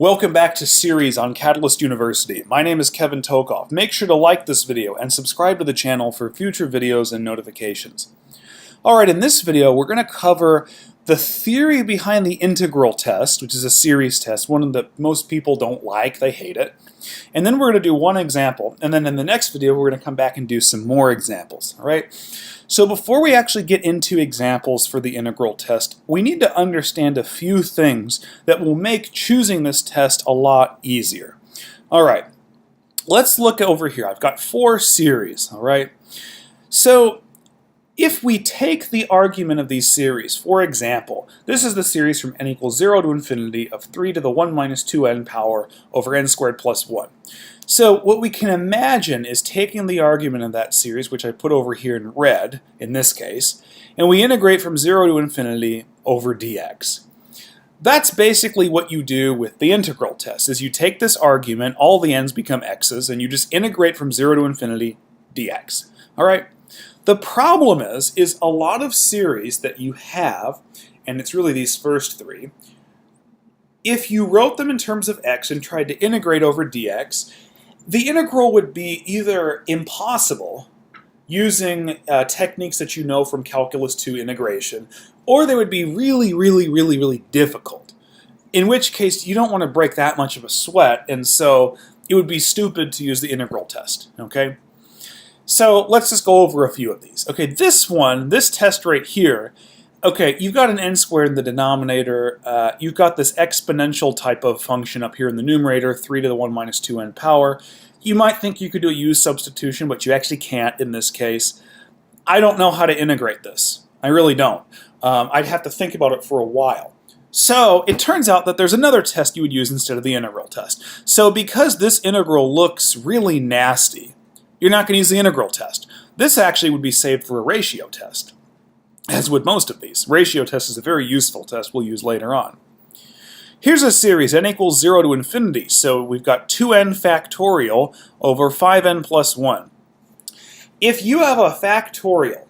Welcome back to series on Catalyst University. My name is Kevin Tokoph. Make sure to like this video and subscribe to the channel for future videos and notifications. Alright, in this video we're going to cover the theory behind the integral test, which is a series test, one that most people don't like, they hate it. And then we're going to do one example, and then in the next video we're going to come back and do some more examples. Alright? So before we actually get into examples for the integral test, we need to understand a few things that will make choosing this test a lot easier. Alright, let's look over here. I've got four series, alright? So if we take the argument of these series, for example, this is the series from n equals 0 to infinity of 3 to the 1 minus 2n power over n squared plus 1. So what we can imagine is taking the argument of that series, which I put over here in red, in this case, and we integrate from 0 to infinity over dx. That's basically what you do with the integral test, is you take this argument, all the n's become x's, and you just integrate from 0 to infinity dx. Alright? The problem is a lot of series that you have, and it's really these first three, if you wrote them in terms of x and tried to integrate over dx, the integral would be either impossible, using techniques that you know from Calculus 2 integration, or they would be really difficult. In which case, you don't want to break that much of a sweat, and so it would be stupid to use the integral test, okay? So let's just go over a few of these. Okay, this test right here, okay, you've got an n squared in the denominator, you've got this exponential type of function up here in the numerator, 3 to the 1 minus 2n power. You might think you could do a use substitution, but you actually can't in this case. I don't know how to integrate this. I really don't. I'd have to think about it for a while. So it turns out that there's another test you would use instead of the integral test. So because this integral looks really nasty, you're not going to use the integral test. This actually would be saved for a ratio test, as would most of these. Ratio test is a very useful test we'll use later on. Here's a series, n equals 0 to infinity, so we've got 2n factorial over 5n plus 1. If you have a factorial,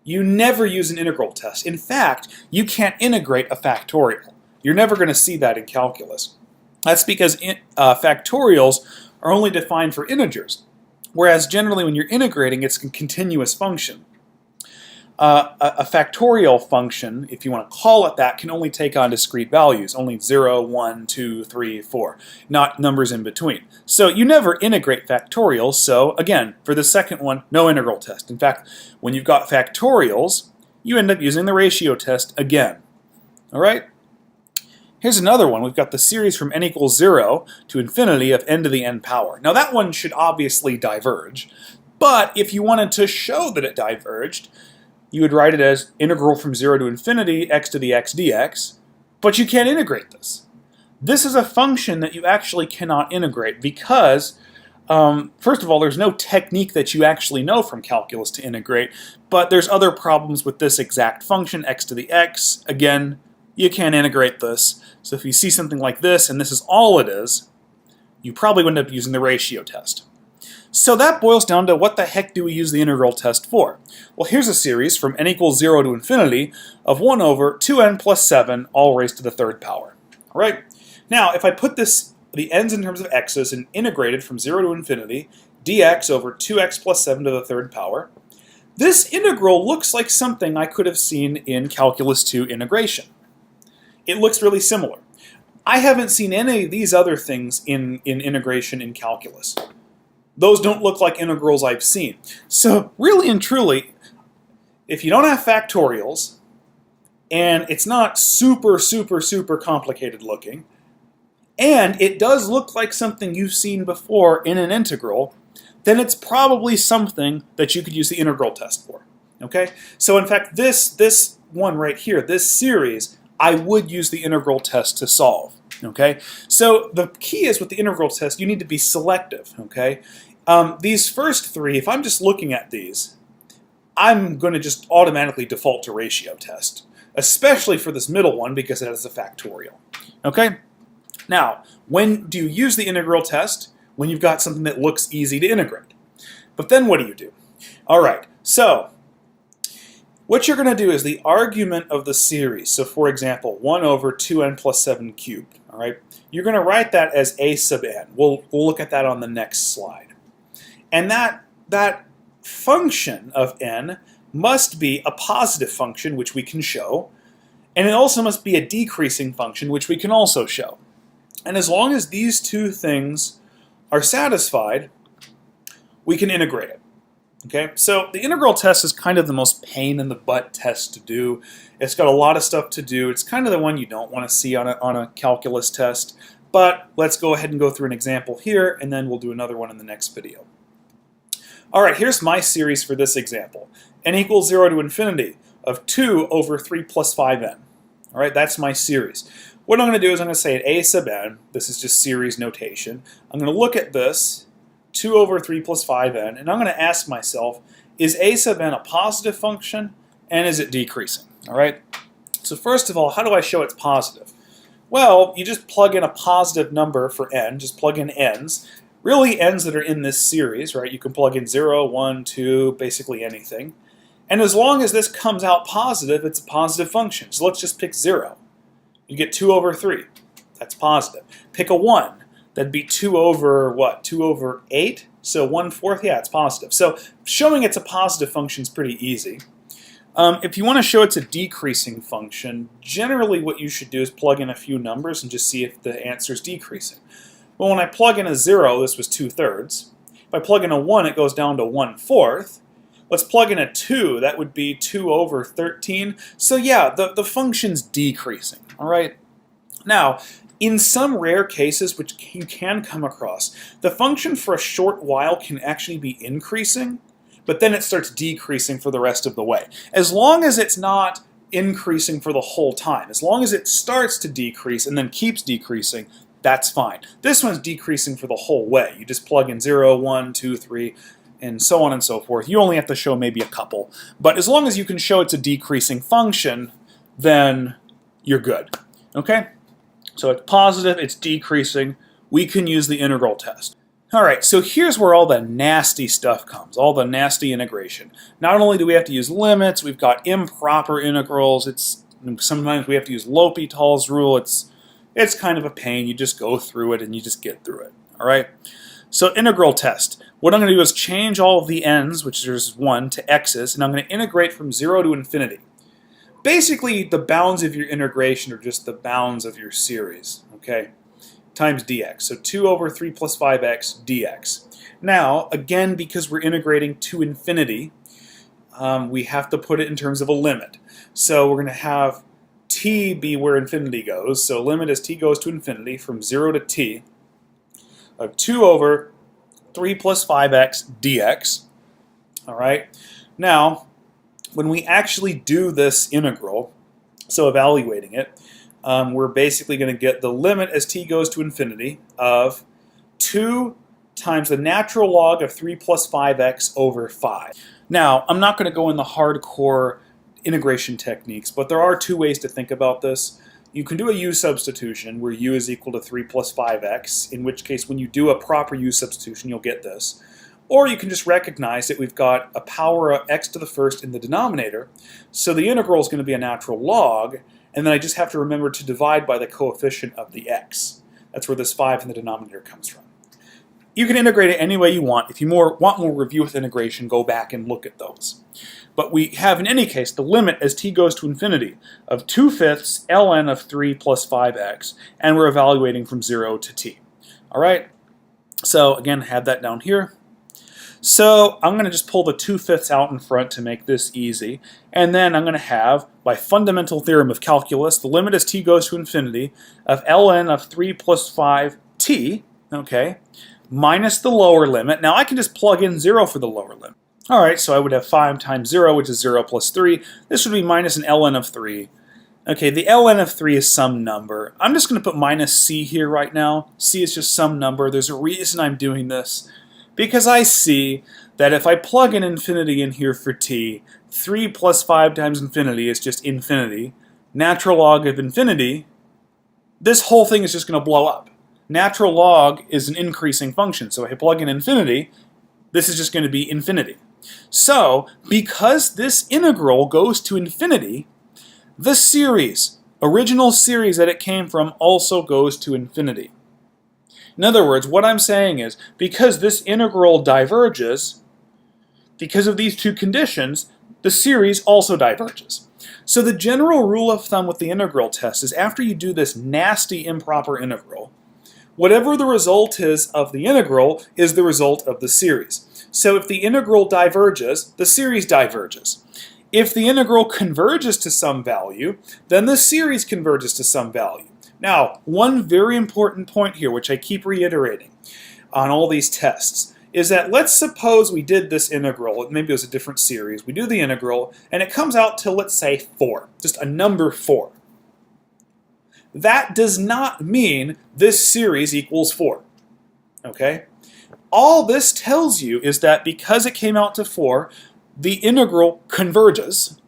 you never use an integral test. In fact, you can't integrate a factorial. You're never going to see that in calculus. That's because factorials are only defined for integers, whereas generally when you're integrating, it's a continuous function. A factorial function, if you want to call it that, can only take on discrete values, only 0, 1, 2, 3, 4, not numbers in between. So you never integrate factorials, so again, for the second one, no integral test. In fact, when you've got factorials, you end up using the ratio test again. Alright? Here's another one. We've got the series from n equals 0 to infinity of n to the n power. Now that one should obviously diverge, but if you wanted to show that it diverged, you would write it as integral from 0 to infinity x to the x dx, but you can't integrate this. This is a function that you actually cannot integrate because, first of all, there's no technique that you actually know from calculus to integrate, but there's other problems with this exact function, x to the x. Again, you can't integrate this. So if you see something like this, and this is all it is, you probably would end up using the ratio test. So that boils down to what the heck do we use the integral test for? Well, here's a series from n equals 0 to infinity of 1 over 2n plus 7 all raised to the third power. All right? Now, if I put the n's in terms of x's and integrate it from 0 to infinity, dx over 2x plus 7 to the third power, this integral looks like something I could have seen in Calculus 2 integration. It looks really similar. I haven't seen any of these other things in integration in calculus. Those don't look like integrals I've seen. So really and truly, if you don't have factorials, and it's not super complicated looking, and it does look like something you've seen before in an integral, then it's probably something that you could use the integral test for. Okay? So in fact, this one right here, this series, I would use the integral test to solve. Okay, so the key is with the integral test, you need to be selective. Okay, these first three, if I'm just looking at these, I'm going to just automatically default to ratio test, especially for this middle one because it has a factorial. Okay, now when do you use the integral test? When you've got something that looks easy to integrate. But then what do? All right, so what you're going to do is the argument of the series. So for example, 1 over 2n plus 7 cubed. All right, you're going to write that as a sub n. We'll look at that on the next slide. And that function of n must be a positive function, which we can show, and it also must be a decreasing function, which we can also show. And as long as these two things are satisfied, we can integrate it. Okay, so the integral test is kind of the most pain in the butt test to do. It's got a lot of stuff to do. It's kind of the one you don't want to see on a calculus test. But let's go ahead and go through an example here, and then we'll do another one in the next video. All right, here's my series for this example. N equals 0 to infinity of 2 over 3 plus 5n. All right, that's my series. What I'm going to do is I'm going to say at a sub n, this is just series notation. I'm going to look at this, 2 over 3 plus 5n, and I'm going to ask myself, is a sub n a positive function, and is it decreasing? All right. So first of all, how do I show it's positive? Well, you just plug in a positive number for n, just plug in n's, really n's that are in this series, right? You can plug in 0, 1, 2, basically anything. And as long as this comes out positive, it's a positive function. So let's just pick 0. You get 2 over 3. That's positive. Pick a 1. That'd be 2 over what? 2 over 8? So 1/4? Yeah, it's positive. So showing it's a positive function is pretty easy. If you want to show it's a decreasing function, generally what you should do is plug in a few numbers and just see if the answer is decreasing. Well, when I plug in a 0, this was 2/3. If I plug in a 1, it goes down to 1/4. Let's plug in a 2. That would be 2 over 13. So yeah, the function's decreasing. All right. Now, in some rare cases, which you can come across, the function for a short while can actually be increasing, but then it starts decreasing for the rest of the way. As long as it's not increasing for the whole time, as long as it starts to decrease and then keeps decreasing, that's fine. This one's decreasing for the whole way. You just plug in 0, 1, 2, 3, and so on and so forth. You only have to show maybe a couple. But as long as you can show it's a decreasing function, then you're good. Okay? So it's positive, it's decreasing. We can use the integral test. All right, so here's where all the nasty stuff comes, all the nasty integration. Not only do we have to use limits, we've got improper integrals. Sometimes we have to use L'Hopital's rule. It's kind of a pain. You just go through it and you just get through it. All right? So integral test. What I'm going to do is change all of the n's, which is 1, to x's, and I'm going to integrate from 0 to infinity. Basically, the bounds of your integration are just the bounds of your series, okay, times dx. So 2 over 3 plus 5x dx. Now, again, because we're integrating to infinity, we have to put it in terms of a limit. So we're going to have t be where infinity goes. So limit as t goes to infinity from 0 to t of 2 over 3 plus 5x dx. All right. Now, when we actually do this integral, so evaluating it, we're basically going to get the limit as t goes to infinity of 2 times the natural log of 3 plus 5x over 5. Now, I'm not going to go in the hardcore integration techniques, but there are two ways to think about this. You can do a u substitution where u is equal to 3 plus 5x, in which case when you do a proper u substitution, you'll get this. Or you can just recognize that we've got a power of x to the first in the denominator, so the integral is going to be a natural log, and then I just have to remember to divide by the coefficient of the x. That's where this 5 in the denominator comes from. You can integrate it any way you want. If you want more review with integration, go back and look at those. But we have, in any case, the limit as t goes to infinity of 2/5 ln of 3 plus 5x, and we're evaluating from 0 to t. All right? So, again, have that down here. So I'm going to just pull the 2/5 out in front to make this easy. And then I'm going to have, by fundamental theorem of calculus, the limit as t goes to infinity of ln of 3 plus 5t, okay, minus the lower limit. Now I can just plug in 0 for the lower limit. All right, so I would have 5 times 0, which is 0 plus 3. This would be minus an ln of 3. Okay, the ln of 3 is some number. I'm just going to put minus c here right now. C is just some number. There's a reason I'm doing this. Because I see that if I plug in infinity in here for t, 3 plus 5 times infinity is just infinity. Natural log of infinity, this whole thing is just going to blow up. Natural log is an increasing function, so if I plug in infinity, this is just going to be infinity. So, because this integral goes to infinity, the series original series that it came from also goes to infinity. In other words, what I'm saying is, because this integral diverges, because of these two conditions, the series also diverges. So the general rule of thumb with the integral test is after you do this nasty improper integral, whatever the result is of the integral is the result of the series. So if the integral diverges, the series diverges. If the integral converges to some value, then the series converges to some value. Now, one very important point here, which I keep reiterating on all these tests, is that let's suppose we did this integral, maybe it was a different series, we do the integral, and it comes out to, let's say, 4, just a number 4. That does not mean this series equals 4, okay? All this tells you is that because it came out to 4, the integral converges,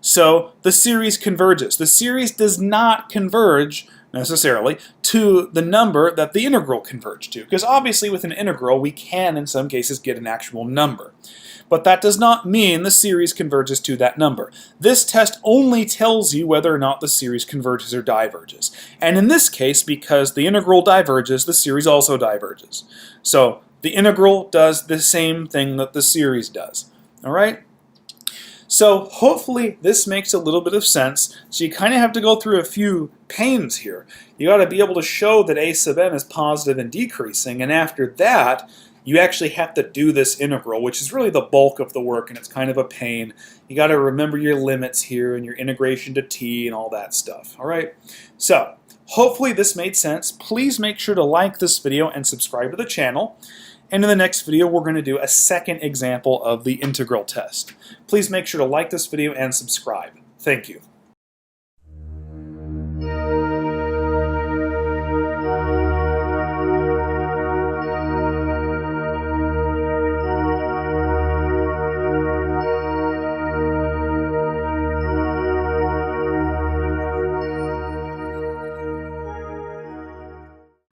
so the series converges. The series does not converge necessarily to the number that the integral converged to, because obviously with an integral we can in some cases get an actual number. But that does not mean the series converges to that number. This test only tells you whether or not the series converges or diverges. And in this case, because the integral diverges, the series also diverges. So the integral does the same thing that the series does. All right? So hopefully this makes a little bit of sense. So you kind of have to go through a few pains here. You got to be able to show that a sub n is positive and decreasing, and after that you actually have to do this integral, which is really the bulk of the work, and it's kind of a pain. You got to remember your limits here and your integration to t and all that stuff. All right? So hopefully this made sense. Please make sure to like this video and subscribe to the channel. And in the next video, we're going to do a second example of the integral test. Please make sure to like this video and subscribe. Thank you.